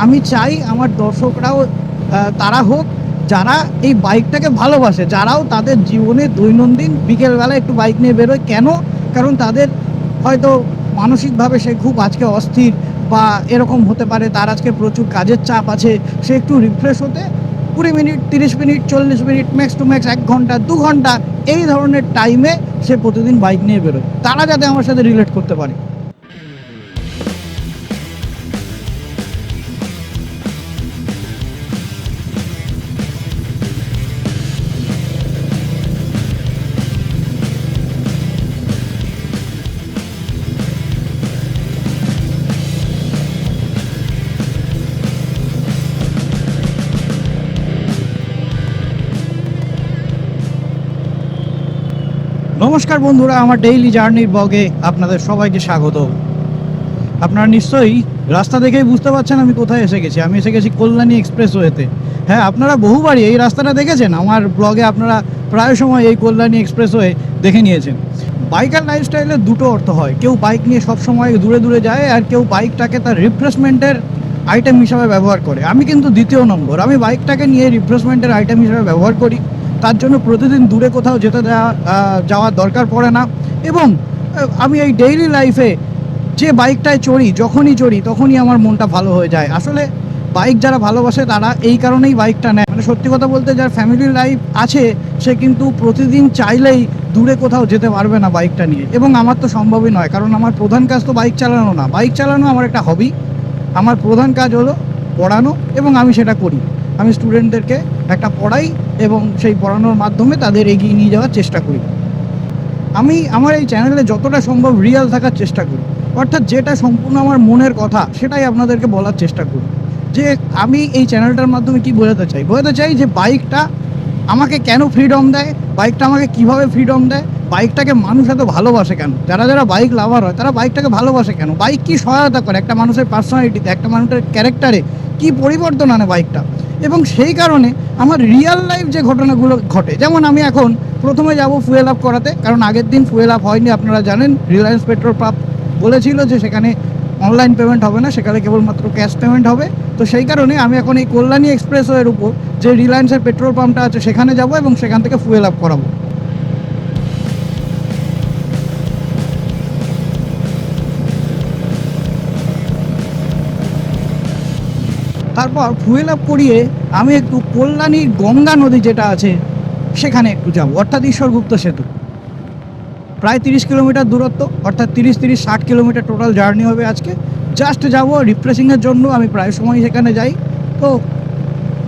আমি চাই আমার দর্শকরাও তারা হোক যারা এই বাইকটাকে ভালোবাসে, যারাও তাদের জীবনে দৈনন্দিন বিকেলবেলা একটু বাইক নিয়ে বেরোয়। কেন? কারণ তাদের হয়তো মানসিকভাবে সে খুব আজকে অস্থির, বা এরকম হতে পারে তার আজকে প্রচুর কাজের চাপ আছে, সে একটু রিফ্রেশ হতে 20 minute, 30 minute, 40 minute, max to max 1 ঘন্টা 2 ঘন্টা এই ধরনের টাইমে সে প্রতিদিন বাইক নিয়ে বেরোয়। তারা যাতে আমার সাথে রিলেট করতে পারে। নমস্কার বন্ধুরা, আমার ডেইলি জার্নির ব্লগে আপনাদের সবাইকে স্বাগত। আপনারা নিশ্চয়ই রাস্তা দেখেই বুঝতে পারছেন আমি কোথায় এসে গেছি। আমি এসে গেছি কল্যাণী এক্সপ্রেসওয়েতে। হ্যাঁ, আপনারা বহুবারই এই রাস্তাটা দেখেছেন আমার ব্লগে, আপনারা প্রায় সময় এই কল্যাণী এক্সপ্রেসওয়ে দেখে নিয়েছেন। বাইকার লাইফস্টাইলের দুটো অর্থ হয়, কেউ বাইক নিয়ে সবসময় দূরে দূরে যায়, আর কেউ বাইকটাকে তার রিফ্রেশমেন্টের আইটেম হিসাবে ব্যবহার করে। আমি কিন্তু দ্বিতীয় নম্বর, আমি বাইকটাকে নিয়ে রিফ্রেশমেন্টের আইটেম হিসাবে ব্যবহার করি। তার জন্য প্রতিদিন দূরে কোথাও যাওয়ার দরকার পড়ে না। এবং আমি এই ডেইলি লাইফে যে বাইকটায় চড়ি, যখনই চড়ি তখনই আমার মনটা ভালো হয়ে যায়। আসলে বাইক যারা ভালোবাসে তারা এই কারণেই বাইকটা নেয়। মানে সত্যি কথা বলতে, যার ফ্যামিলি লাইফ আছে সে কিন্তু প্রতিদিন চাইলেই দূরে কোথাও যেতে পারবে না বাইকটা নিয়ে। এবং আমার তো সম্ভবই নয়, কারণ আমার প্রধান কাজ তো বাইক চালানো না। বাইক চালানো আমার একটা হবি। আমার প্রধান কাজ হলো পড়ানো, এবং আমি সেটা করি। আমি স্টুডেন্টদেরকে একটা পড়াই এবং সেই পড়ানোর মাধ্যমে তাদের এগিয়ে নিয়ে যাওয়ার চেষ্টা করি। আমি আমার এই চ্যানেলে যতটা সম্ভব রিয়েল থাকার চেষ্টা করি, অর্থাৎ যেটা সম্পূর্ণ আমার মনের কথা সেটাই আপনাদেরকে বলার চেষ্টা করি। যে আমি এই চ্যানেলটার মাধ্যমে কি বোঝাতে চাই যে বাইকটা আমাকে কেন ফ্রিডম দেয়, বাইকটা আমাকে কিভাবে ফ্রিডম দেয়, বাইকটাকে মানুষ এত ভালোবাসে কেন, যারা যারা বাইক লাভার হয় তারা বাইকটাকে ভালোবাসে কেন, বাইক কি সহায়তা করে একটা মানুষের পার্সোনালিটিতে, একটা মানুষের ক্যারেক্টারে কি পরিবর্তন আনে বাইকটা। এবং সেই কারণে আমার রিয়েল লাইফ যে ঘটনাগুলো ঘটে, যেমন আমি এখন প্রথমে যাব ফুয়েল আপ করাতে, কারণ আগের দিন ফুয়েল আপ হয়নি। আপনারা জানেন রিলায়েন্স পেট্রোল পাম্প বলেছিল যে সেখানে অনলাইন পেমেন্ট হবে না, সেখানে কেবলমাত্র ক্যাশ পেমেন্ট হবে। তো সেই কারণে আমি এখন এই কল্যাণী এক্সপ্রেসওয়ের উপর যে রিলায়েন্সের পেট্রোল পাম্পটা আছে সেখানে যাব এবং সেখান থেকে ফুয়েল আপ করাবো। তারপর ফুয়েল আপ করিয়ে আমি একটু কল্যাণীর গঙ্গা নদী যেটা আছে সেখানে একটু যাব, অর্থাৎ ঈশ্বরগুপ্ত সেতু। প্রায় 30 কিলোমিটার দূরত্ব, অর্থাৎ 30-60 কিলোমিটার টোটাল জার্নি হবে আজকে। জাস্ট যাব রিফ্রেশিংয়ের জন্য। আমি প্রায় সময় সেখানে যাই, তো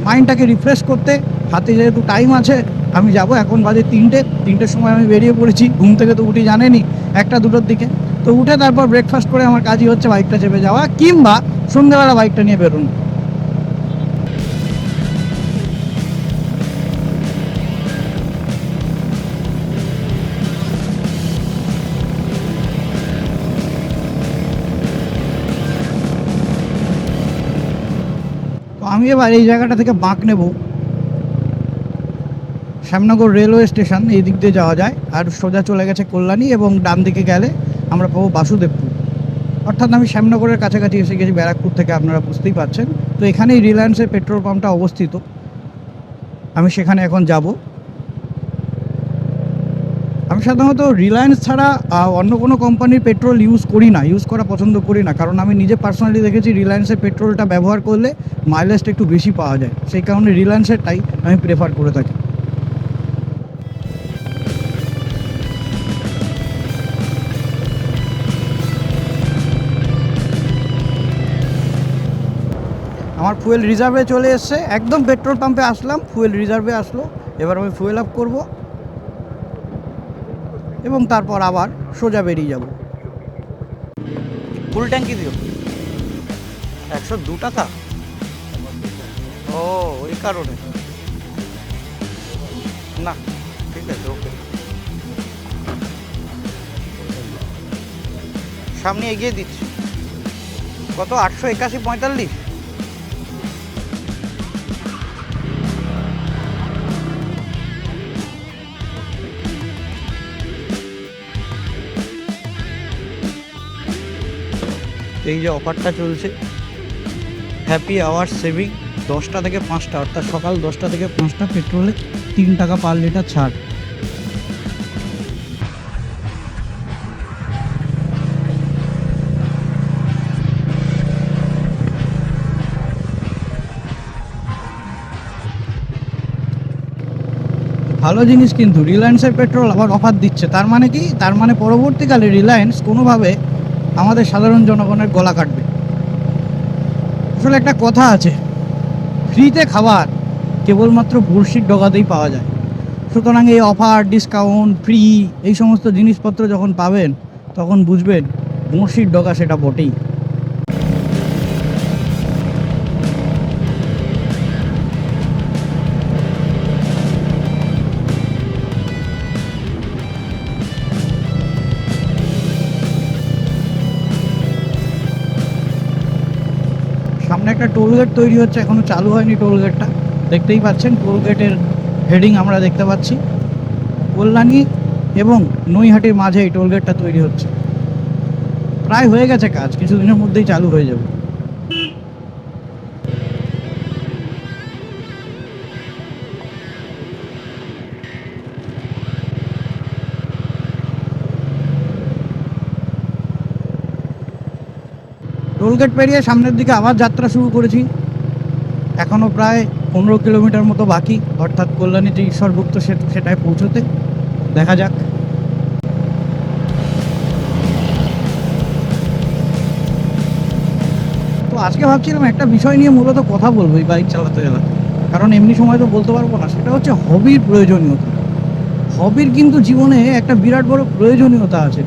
মাইন্ডটাকে রিফ্রেশ করতে হাতে যেহেতু টাইম আছে আমি যাব। এখন বাজে 3টের সময় আমি বেরিয়ে পড়েছি। ঘুম থেকে তো উঠি জানেনি 1টা-2টোর দিকে। তো উঠে তারপর ব্রেকফাস্ট করে আমার কাজই হচ্ছে বাইকটা চেপে যাওয়া, কিংবা সন্ধ্যেবেলা বাইকটা নিয়ে বেরোনো। তো আমি এবার এই জায়গাটা থেকে বাঁক নেব। শ্যামনগর রেলওয়ে স্টেশন এই দিক দিয়ে যাওয়া যায়, আর সোজা চলে গেছে কল্যাণী, এবং ডান দিকে গেলে আমরা পাবো বাসুদেবপুর। অর্থাৎ আমি শ্যামনগরের কাছাকাছি এসে গেছি ব্যারাকপুর থেকে, আপনারা বুঝতেই পারছেন। তো এখানেই রিলায়েন্সের পেট্রোল পাম্পটা অবস্থিত, আমি সেখানে এখন যাব। আমি সাধারণত রিলায়েন্স ছাড়া অন্য কোনো কোম্পানির পেট্রোল ইউজ করা পছন্দ করি না, কারণ আমি নিজে পার্সোনালি দেখেছি রিলায়েন্সের পেট্রোলটা ব্যবহার করলে মাইলেজটা একটু বেশি পাওয়া যায়। সেই কারণে রিলায়েন্সেরটাই আমি প্রেফার করে থাকি। আমার ফুয়েল রিজার্ভে চলে এসছে, একদম পেট্রোল পাম্পে আসলাম, ফুয়েল রিজার্ভে আসলো। এবার আমি ফুয়েল আপ করব এবং তারপর আবার সোজা বেরিয়ে যাব। ফুল ট্যাঙ্কি দিও 102 টাকা। ও, ওই কারণে না, ঠিক আছে, ওকে। সামনে এগিয়ে দিচ্ছি। কত? 881-45। এই যে অফারটা চলছে হ্যাপি আওয়ার সেভিং 10টা থেকে 5টা, অর্থাৎ সকাল 10টা থেকে 5টা পেট্রোলে 3 টাকা পার লিটার ছাড়। ভালো জিনিস, কিন্তু রিলায়েন্সের পেট্রোল আবার অফার দিচ্ছে। তার মানে কি? তার মানে পরবর্তীকালে রিলায়েন্স কোনোভাবে আমাদের সাধারণ জনগণের গলা কাটবে। আসলে একটা কথা আছে, ফ্রিতে খাবার কেবলমাত্র বড়শির ডগাতেই পাওয়া যায়। সুতরাং এই অফার, ডিসকাউন্ট, ফ্রি এই সমস্ত জিনিসপত্র যখন পাবেন তখন বুঝবেন বড়শির ডগা সেটা বটেই। সামনে একটা টোল গেট তৈরি হচ্ছে, এখনো চালু হয়নি টোল গেটটা। দেখতেই পাচ্ছেন টোল গেটের হেডিং আমরা দেখতে পাচ্ছি। কল্যাণী এবং নৈহাটির মাঝে এই টোল গেটটা তৈরি হচ্ছে। প্রায় হয়ে গেছে কাজ, কিছুদিনের মধ্যেই চালু হয়ে যাবে। টোলগেট পেরিয়ে সামনের দিকে আবার যাত্রা শুরু করেছি। এখনও প্রায় 15 কিলোমিটার মতো বাকি, অর্থাৎ কল্যাণী যে ঈশ্বরগুপ্ত সেতু সেটায় পৌঁছতে। দেখা যাক। তো আজকে ভাবছিলাম একটা বিষয় নিয়ে মূলত কথা বলবো এই বাইক চালাতে গেলে, কারণ এমনি সময় তো বলতে পারবো না। সেটা হচ্ছে হবির প্রয়োজনীয়তা। হবির কিন্তু জীবনে একটা বিরাট বড় প্রয়োজনীয়তা আছে।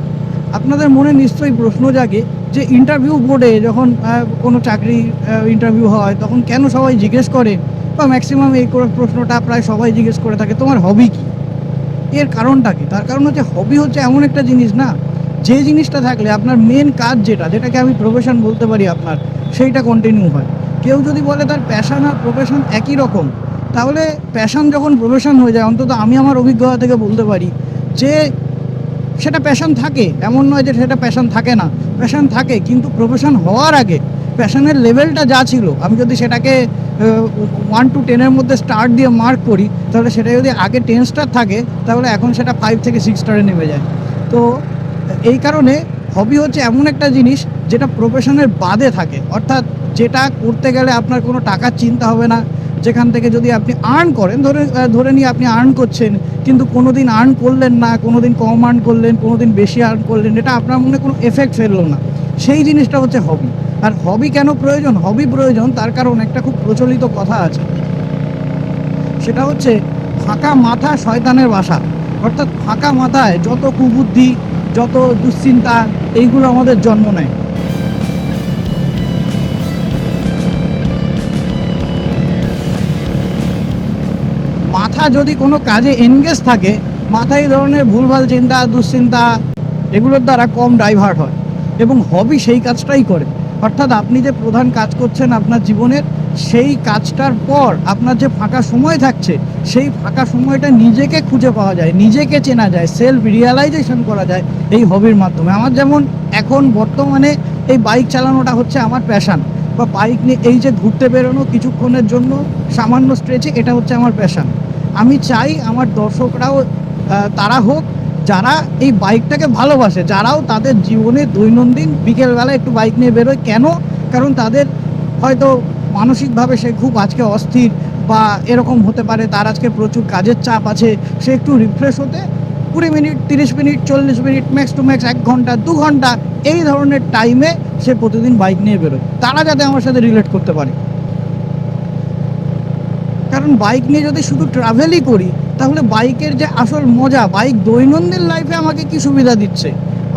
আপনাদের মনে নিশ্চয়ই প্রশ্ন জাগে যে ইন্টারভিউ বোর্ডে যখন কোনো চাকরি ইন্টারভিউ হয় তখন কেন সবাই জিজ্ঞেস করে, বা ম্যাক্সিমাম এই প্রশ্নটা প্রায় সবাই জিজ্ঞেস করে থাকে, তোমার হবি কী? এর কারণটা কি? তার কারণ হচ্ছে হবি হচ্ছে এমন একটা জিনিস না, যে জিনিসটা থাকলে আপনার মেন কাজ যেটাকে আমি প্রফেশন বলতে পারি আপনার, সেইটা কন্টিনিউ হয়। কেউ যদি বলে তার প্যাশন আর প্রফেশন একই রকম, তাহলে প্যাশন যখন প্রফেশন হয়ে যায়, অন্তত আমি আমার অভিজ্ঞতা থেকে বলতে পারি যে সেটা প্যাশন থাকে, এমন নয় যে সেটা প্যাশন থাকে না। প্যাশন থাকে, কিন্তু প্রফেশন হওয়ার আগে প্যাশনের লেভেলটা যা ছিল, আমি যদি সেটাকে 1 to 10-এর মধ্যে স্টার দিয়ে মার্ক করি, তাহলে সেটা যদি আগে 10 স্টার থাকে, তাহলে এখন সেটা 5 থেকে 6 স্টারে নেমে যায়। তো এই কারণে হবি হচ্ছে এমন একটা জিনিস যেটা প্রফেশনের বাদে থাকে, অর্থাৎ যেটা করতে গেলে আপনার কোনো টাকার চিন্তা হবে না, যেখান থেকে যদি আপনি আর্ন করেন, ধরে নিয়ে আপনি আর্ন করছেন, কিন্তু কোনো দিন আর্ন করলেন না, কোনো দিন কম আর্ন করলেন, কোনো দিন বেশি আর্ন করলেন, এটা আপনার মনে কোনো এফেক্ট ফেললো না, সেই জিনিসটা হচ্ছে হবি। আর হবি কেন প্রয়োজন? হবি প্রয়োজন তার কারণ একটা খুব প্রচলিত কথা আছে, সেটা হচ্ছে ফাঁকা মাথা শয়তানের বাসা। অর্থাৎ ফাঁকা মাথায় যত কুবুদ্ধি, যত দুশ্চিন্তা, এইগুলো আমাদের জন্ম নেয়। মাথা যদি কোনো কাজে এনগেজ থাকে, মাথায় এই ধরনের ভুলভাল চিন্তা, দুশ্চিন্তা এগুলোর দ্বারা কম ডাইভার্ট হয়, এবং হবি সেই কাজটাই করে। অর্থাৎ আপনি যে প্রধান কাজ করছেন আপনার জীবনের, সেই কাজটার পর আপনার যে ফাঁকা সময় থাকছে, সেই ফাঁকা সময়টা নিজেকে খুঁজে পাওয়া যায়, নিজেকে চেনা যায়, সেলফ রিয়ালাইজেশন করা যায় এই হবির মাধ্যমে। আমার যেমন এখন বর্তমানে এই বাইক চালানোটা হচ্ছে আমার প্যাশান, বা বাইক নিয়ে এই যে ঘুরতে বেরোনো কিছুক্ষণের জন্য সামান্য স্ট্রেচে, এটা হচ্ছে আমার প্যাশান। আমি চাই আমার দর্শকরাও তারা হোক যারা এই বাইকটাকে ভালোবাসে, যারাও তাদের জীবনে দৈনন্দিন বিকেলবেলা একটু বাইক নিয়ে বেরোয়। কেন? কারণ তাদের হয়তো মানসিকভাবে সে খুব আজকে অস্থির, বা এরকম হতে পারে তার আজকে প্রচুর কাজের চাপ আছে, সে একটু রিফ্রেশ হতে 20 minute, 30 minute, 40 minute, max to max 1 ঘন্টা, 2 ঘন্টা এই ধরনের টাইমে সে প্রতিদিন বাইক নিয়ে বেরোয়। তারা যাতে আমার সাথে রিলেট করতে পারে। কারণ বাইক নিয়ে যদি শুধু ট্রাভেলই করি, তাহলে বাইকের যে আসল মজা, বাইক দৈনন্দিন লাইফে আমাকে কি সুবিধা দিচ্ছে,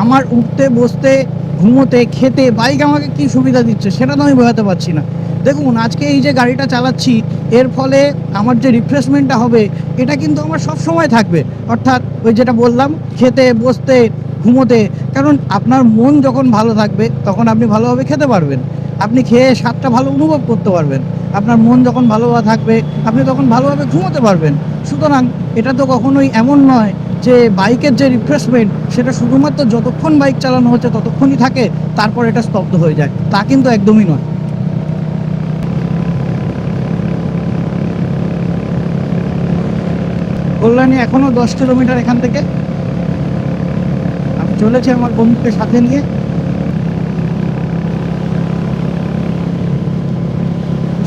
আমার উঠতে, বসতে, ঘুমোতে, খেতে বাইক আমাকে কি সুবিধা দিচ্ছে, সেটা তো আমি বোঝাতে পারছি না। দেখুন, আজকে এই যে গাড়িটা চালাচ্ছি, এর ফলে আমার যে রিফ্রেশমেন্টটা হবে, এটা কিন্তু আমার সব সময় থাকবে। অর্থাৎ ওই যেটা বললাম, খেতে, বসতে, ঘুমোতে। কারণ আপনার মন যখন ভালো থাকবে তখন আপনি ভালোভাবে খেতে পারবেন, আপনি খেয়ে স্বাদটা ভালো অনুভব করতে পারবেন। আপনার মন যখন ভালোভাবে থাকবে, আপনি তখন ভালোভাবে ঘুমোতে পারবেন। সুতরাং এটা তো কখনোই এমন নয় যে বাইকের যে রিফ্রেশমেন্ট সেটা শুধুমাত্র যতক্ষণ বাইক চালানো হচ্ছে ততক্ষণই থাকে, তারপর এটা স্তব্ধ হয়ে যায়, তা কিন্তু একদমই নয়। কল্যাণী এখনো 10 কিলোমিটার এখান থেকে। আমি চলেছি আমার বন্ধুকে সাথে নিয়ে।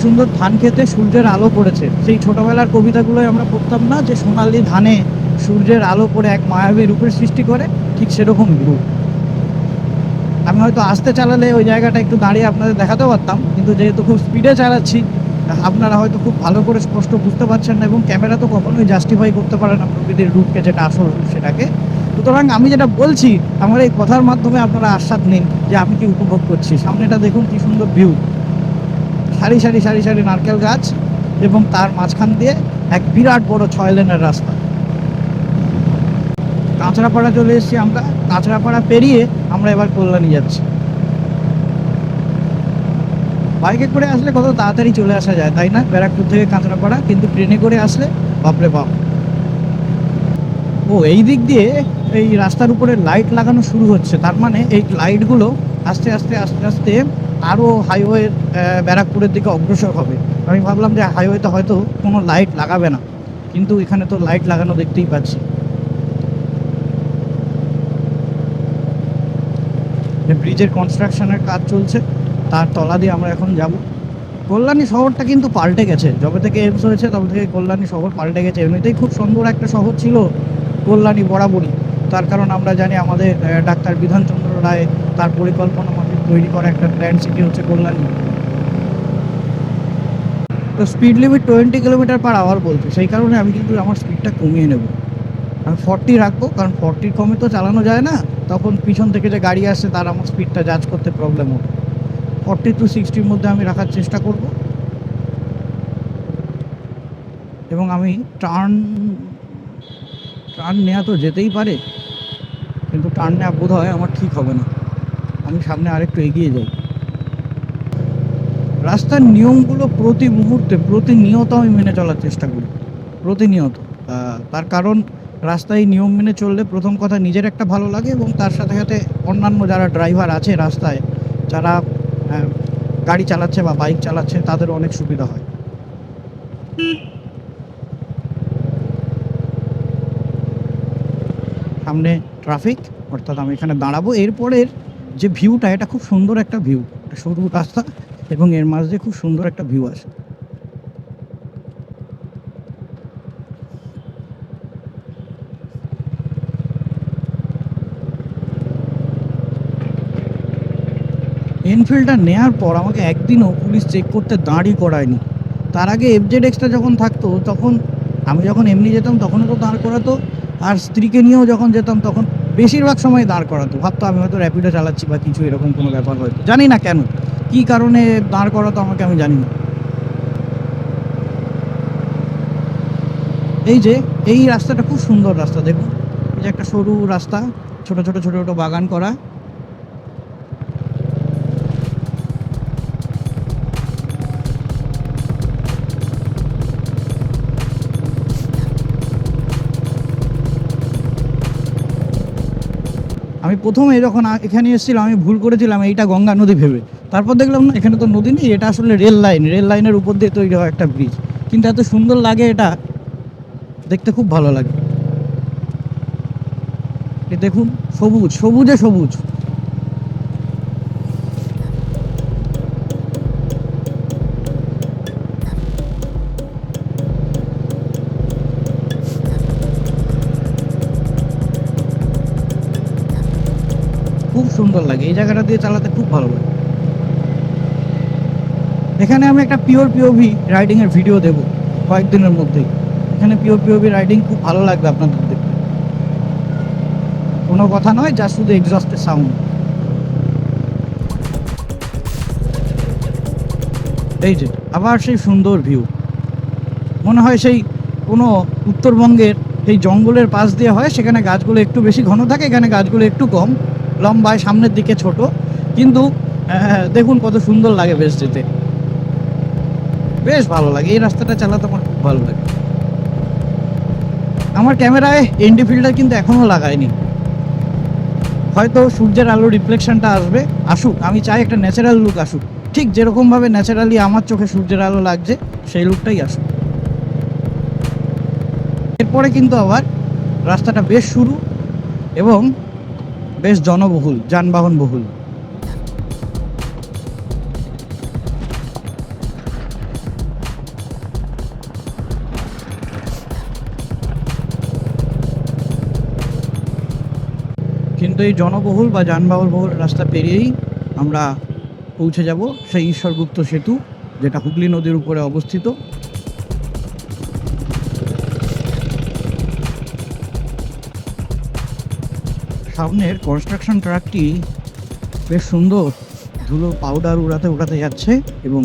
সুন্দর ধান খেতে সূর্যের আলো পড়েছে। সেই ছোটবেলার কবিতাগুলোই আমরা পড়তাম না, যে সোনালি ধানে সূর্যের আলো পড়ে এক মায়াবী রূপের সৃষ্টি করে, ঠিক সেরকম রূপ। আমি হয়তো আস্তে চালালে ওই জায়গাটা একটু দাঁড়িয়ে আপনাদের দেখাতে পারতাম, কিন্তু যেহেতু খুব স্পিডে চালাচ্ছি, আপনারা হয়তো খুব ভালো করে স্পষ্ট বুঝতে পারছেন না, এবং ক্যামেরা তো কখনোই জাস্টিফাই করতে পারে না প্রকৃতির রূপকে, যেটা আসল রূপ সেটাকে। সুতরাং আমি যেটা বলছি, আমার এই কথার মাধ্যমে আপনারা আস্বাদ নিন যে আমি কি উপভোগ করছি। সামনেটা দেখুন কি সুন্দর ভিউ, সারি সারি সারি সারি নারকেল গাছ, এবং তার মাঝখান দিয়ে এক বিরাট বড় 6 লেনের রাস্তা। কাঁচরাপাড়া চলে এসেছি আমরা। কাঁচরাপাড়া পেরিয়ে আমরা এবার কল্যাণী যাচ্ছি। বাইকে করে আসলে কত তাড়াতাড়ি চলে আসা যায়, তাই না, ব্যারাকপুর থেকে কাঁচরাপাড়া। কিন্তু ট্রেনে করে আসলে বাপরে বাপ। ও এই দিক দিয়ে এই রাস্তার উপরে লাইট লাগানো শুরু হচ্ছে, তার মানে এই লাইটগুলো আস্তে আস্তে আস্তে আস্তে আরও হাইওয়ের ব্যারাকপুরের দিকে অগ্রসর হবে। আমি ভাবলাম যে হাইওয়েতে হয়তো কোনো লাইট লাগাবে না, কিন্তু এখানে তো লাইট লাগানো দেখতেই পাচ্ছি। ব্রিজের কনস্ট্রাকশনের কাজ চলছে, তার তলা দিয়ে আমরা এখন যাব। কল্যাণী শহরটা কিন্তু পাল্টে গেছে, যবে থেকে এমস হয়েছে তবে থেকে কল্যাণী শহর পাল্টে গেছে। এমনিতেই খুব সুন্দর একটা শহর ছিল কল্যাণী বরাবরই, তার কারণ আমরা জানি আমাদের ডাক্তার বিধানচন্দ্র রায় তার পরিকল্পনা মাফিক তৈরি করা একটা গ্র্যান্ড সিটি হচ্ছে কল্যাণী। তো স্পিড লিমিট 20 কিলোমিটার/আওয়ার বলছে, সেই কারণে আমি কিন্তু আমার স্পিডটা কমিয়ে নেব। আমি 40 রাখবো, কারণ 40 কমে তো চালানো যায় না, তখন পিছন থেকে যে গাড়ি আসছে তার আমার স্পিডটা জাজ করতে প্রবলেম হবে। 40 to 60-র মধ্যে আমি রাখার চেষ্টা করব। এবং আমি টার্ন নেওয়া তো যেতেই পারে, কিন্তু টার্ন নেওয়া বোধ হয় আমার ঠিক হবে না। আমি সামনে আরেকটু এগিয়ে যাই। রাস্তার নিয়মগুলো প্রতি মুহূর্তে প্রতিনিয়ত আমি মেনে চলার চেষ্টা করি, প্রতিনিয়ত। তার কারণ রাস্তায় নিয়ম মেনে চললে প্রথম কথা নিজের একটা ভালো লাগে, এবং তার সাথে সাথে অন্যান্য যারা ড্রাইভার আছে রাস্তায়, যারা গাড়ি চালাচ্ছে বা বাইক চালাচ্ছে, তাদেরও অনেক সুবিধা হয়। সামনে ট্রাফিক, অর্থাৎ আমি এখানে দাঁড়াবো। এরপরের যে ভিউটা, এটা খুব সুন্দর একটা ভিউ, সরু রাস্তা এবং এর মাঝ দিয়ে খুব সুন্দর একটা ভিউ আসে। এনফিল্ডটা নেওয়ার পর আমাকে একদিনও পুলিশ চেক করতে দাঁড়ই করায়নি। তার আগে FZ-Xটা যখন থাকতো, তখন আমি যখন এমনি যেতাম তখনও তো দাঁড় করাতো, আর স্ত্রীকে নিয়েও যখন যেতাম তখন বেশিরভাগ সময় দাঁড় করাতো। ভাবতো আমি হয়তো র্যাপিডো চালাচ্ছি বা কিছু এরকম কোনো ব্যাপার, হয়তো জানি না কেন, কী কারণে দাঁড় করাতো আমাকে, আমি জানি না। এই যে এই রাস্তাটা খুব সুন্দর রাস্তা, দেখুন, এই যে একটা সরু রাস্তা, ছোট ছোট ছোট ছোট বাগান করা। আমি প্রথমে যখন এখানে এসেছিলাম আমি ভুল করেছিলাম এইটা গঙ্গা নদী ভেবে। তারপর দেখলাম না, এখানে তো নদী নেই, এটা আসলে রেল লাইনের উপর দিয়ে তৈরি হয় একটা ব্রিজ। কিন্তু এত সুন্দর লাগে, এটা দেখতে খুব ভালো লাগে। এই দেখুন, সবুজ, সবুজে সবুজ। খুব সুন্দর লাগে, এই জায়গাটা দিয়ে চালাতে খুব ভালো লাগে। এখানে আমি একটা পিওর পিওভি রাইডিংয়ের ভিডিও দেবো কয়েকদিনের মধ্যেই। এখানে পিওর পিওভি রাইডিং খুব ভালো লাগবে আপনাদের দেখতে। কোনো কথা নয়, যা শুধু এক্সস্টের সাউন্ড। এই যে আবার সেই সুন্দর ভিউ, মনে হয় সেই কোনো উত্তরবঙ্গের এই জঙ্গলের পাশ দিয়ে হয়, সেখানে গাছগুলো একটু বেশি ঘন থাকে, এখানে গাছগুলো একটু কম, লম্বায়, সামনের দিকে ছোট, কিন্তু দেখুন কত সুন্দর লাগে বেশ যেতে, বেশ ভালো লাগে। এই রাস্তাটা চালাতে আমার খুব ভালো লাগে। আমার ক্যামেরায় এনডি ফিল্টার কিন্তু এখনও লাগায়নি, হয়তো সূর্যের আলো রিফ্লেকশনটা আসুক। আমি চাই একটা ন্যাচারাল লুক আসুক, ঠিক যেরকমভাবে ন্যাচারালি আমার চোখে সূর্যের আলো লাগছে সেই লুকটাই আসুক। এরপরে কিন্তু আবার রাস্তাটা বেশ শুরু এবং বেশ জনবহুল, যানবাহন বহুল। কিন্তু এই জনবহুল বা যানবাহন বহুল রাস্তা পেরিয়েই আমরা পৌঁছে যাব সেই ঈশ্বরগুপ্ত সেতু, যেটা হুগলি নদীর উপরে অবস্থিত। সামনের কনস্ট্রাকশন ট্রাকটি বেশ সুন্দর ধুলো পাউডার উড়াতে উড়াতে যাচ্ছে এবং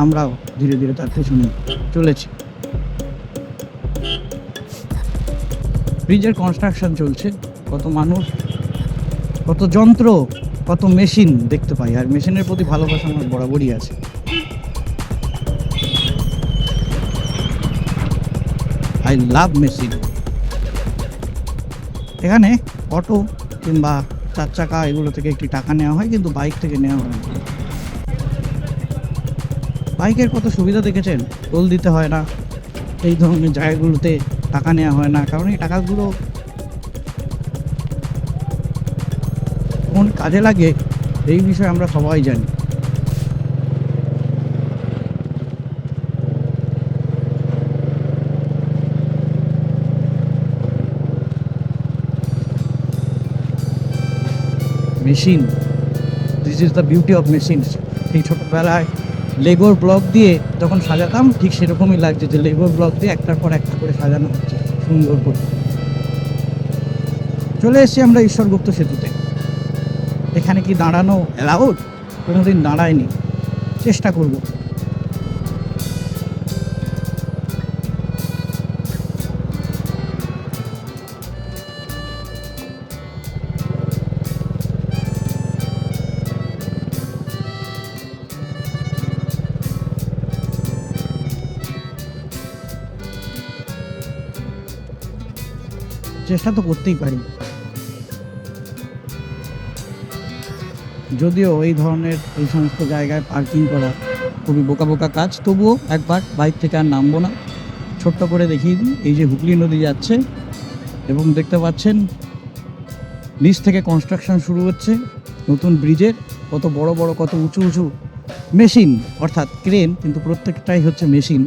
আমরাও ধীরে ধীরে তার পেছনে চলেছি। ব্রিজের কনস্ট্রাকশন চলছে, কত মানুষ, কত যন্ত্র, কত মেশিন দেখতে পাই, আর মেশিনের প্রতি ভালোবাসা আমার বরাবরই আছে। I love machine. এখানে অটো কিংবা 4 চাকা এগুলো থেকে একটি টাকা নেওয়া হয়, কিন্তু বাইক থেকে নেওয়া হয় না। বাইকের কত সুবিধা দেখেছেন, টোল দিতে হয় না, এই ধরনের জায়গাগুলোতে টাকা নেওয়া হয় না, কারণ এই টাকাগুলো কোন কাজে লাগে এই বিষয়ে আমরা সবাই জানি। Machine, this is the beauty of machines. সেই ছোটোবেলায় লেগোর ব্লক দিয়ে যখন সাজাতাম, ঠিক সেরকমই লাগছে যে লেগোর ব্লক দিয়ে একটার পর একটা করে সাজানো হচ্ছে সুন্দর করে। চলে এসেছি আমরা ঈশ্বরগুপ্ত সেতুতে। এখানে কি দাঁড়ানো অ্যালাউড? কোনোদিন দাঁড়ায়নি, চেষ্টা করব। চেষ্টা তো করতেই পারি, যদিও এই ধরনের এই সমস্ত জায়গায় পার্কিং করা খুবই বোকা বোকা কাজ, তবুও একবার বাইক থেকে আর নামবো না। ছোট্ট করে দেখিয়ে দিই, এই যে হুগলি নদী যাচ্ছে এবং দেখতে পাচ্ছেন নিচ থেকে কনস্ট্রাকশন শুরু হচ্ছে নতুন ব্রিজের। কত বড় বড়, কত উঁচু উঁচু মেশিন, অর্থাৎ ক্রেন, কিন্তু প্রত্যেকটাই হচ্ছে মেশিন।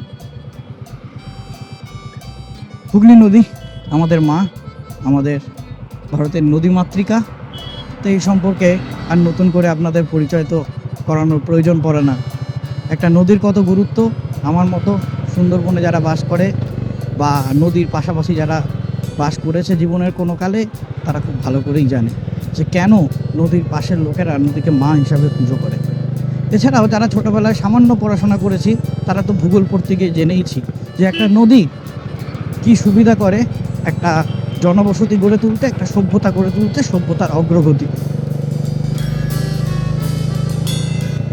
হুগলি নদী আমাদের মা, আমাদের ভারতের নদী মাতৃকা। তো এই সম্পর্কে আর নতুন করে আপনাদের পরিচয় তো করানোর প্রয়োজন পড়ে না। একটা নদীর কত গুরুত্ব আমার মতো সুন্দরবনে যারা বাস করে বা নদীর পাশাপাশি যারা বাস করেছে জীবনের কোনো কালে, তারা খুব ভালো করেই জানে যে কেন নদীর পাশের লোকেরা নদীকে মা হিসাবে পুজো করে। এছাড়াও যারা ছোটোবেলায় সামান্য পড়াশোনা করেছি, তারা তো ভূগোল পড়তে গিয়ে জেনেইছি যে একটা নদী কী সুবিধা করে একটা জনবসতি গড়ে তুলতে, একটা সভ্যতা গড়ে তুলতে, সভ্যতার অগ্রগতি।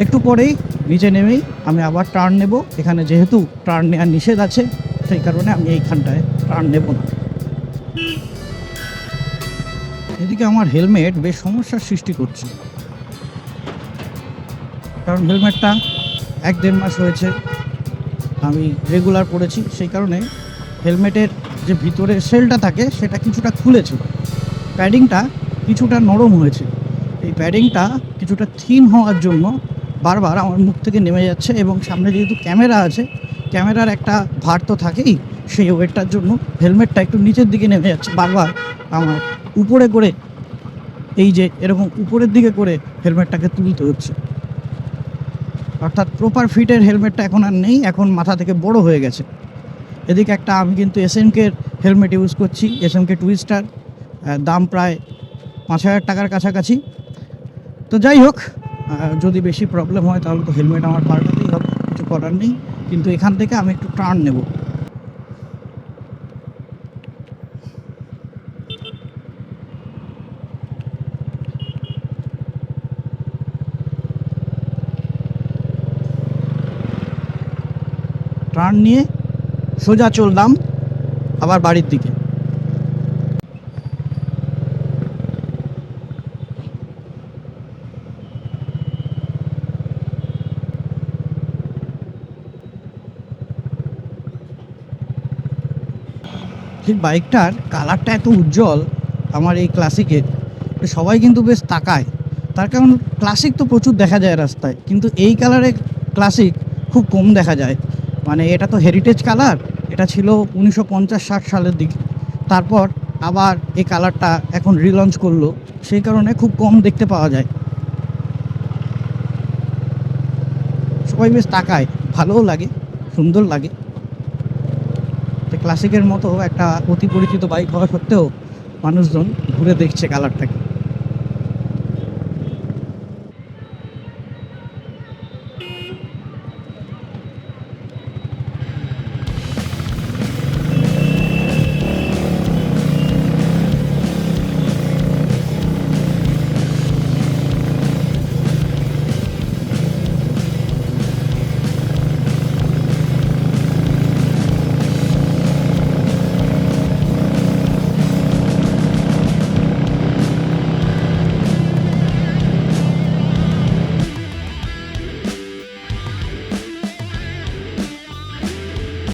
একটু পরেই নিচে নেমেই আমি আবার টার্ন নেব। এখানে যেহেতু টার্ন নেওয়ার নিষেধ আছে, সেই কারণে আমি এইখানটায় টার্ন নেব না। এদিকে আমার হেলমেট বেশ সমস্যার সৃষ্টি করছে, কারণ হেলমেটটা 1-1.5 মাস হয়েছে আমি রেগুলার পরেছি, সেই কারণে হেলমেটের যে ভিতরের সেলটা থাকে সেটা কিছুটা খুলেছে, প্যাডিংটা কিছুটা নরম হয়েছে। এই প্যাডিংটা কিছুটা থিন হওয়ার জন্য বারবার আমার মুখ থেকে নেমে যাচ্ছে, এবং সামনে যেহেতু ক্যামেরা আছে, ক্যামেরার একটা ভার তো থাকেই, সেই ওয়েটটার জন্য হেলমেটটা একটু নিচের দিকে নেমে যাচ্ছে। বারবার আমার উপরে করে, এই যে এরকম উপরের দিকে করে হেলমেটটাকে তুলতে হচ্ছে। অর্থাৎ প্রপার ফিটের হেলমেটটা এখন আর নেই, এখন মাথা থেকে বড় হয়ে গেছে। এদিকে একটা আমি কিন্তু এসএমকের হেলমেট ইউজ করছি, এসএমকে টুইস্টার, দাম প্রায় 5,000 টাকার কাছাকাছি। তো যাই হোক, যদি বেশি প্রবলেম হয় তাহলে তো হেলমেট আমার পাল্টাতেই হবে, কিছু করার নেই। কিন্তু এখান থেকে আমি একটু টার্ন নেব। টার্ন নিয়ে সোজা চললাম আবার বাড়ির দিকে। ঠিক বাইকটার কালারটা এত উজ্জ্বল আমার এই ক্লাসিকের, সবাই কিন্তু বেশ তাকায়। তার কারণ ক্লাসিক তো প্রচুর দেখা যায় রাস্তায়, কিন্তু এই কালারের ক্লাসিক খুব কম দেখা যায়। মানে এটা তো হেরিটেজ কালার, এটা ছিল 1950-60 সালের দিকে, তারপর আবার এই কালারটা এখন রিলঞ্চ করলো, সেই কারণে খুব কম দেখতে পাওয়া যায়। সবাই বেশ তাকায়, ভালোও লাগে, সুন্দর লাগে। তো ক্লাসিকের মতো একটা অতি পরিচিত বাইক হওয়া সত্ত্বেও মানুষজন ঘুরে দেখছে কালারটাকে।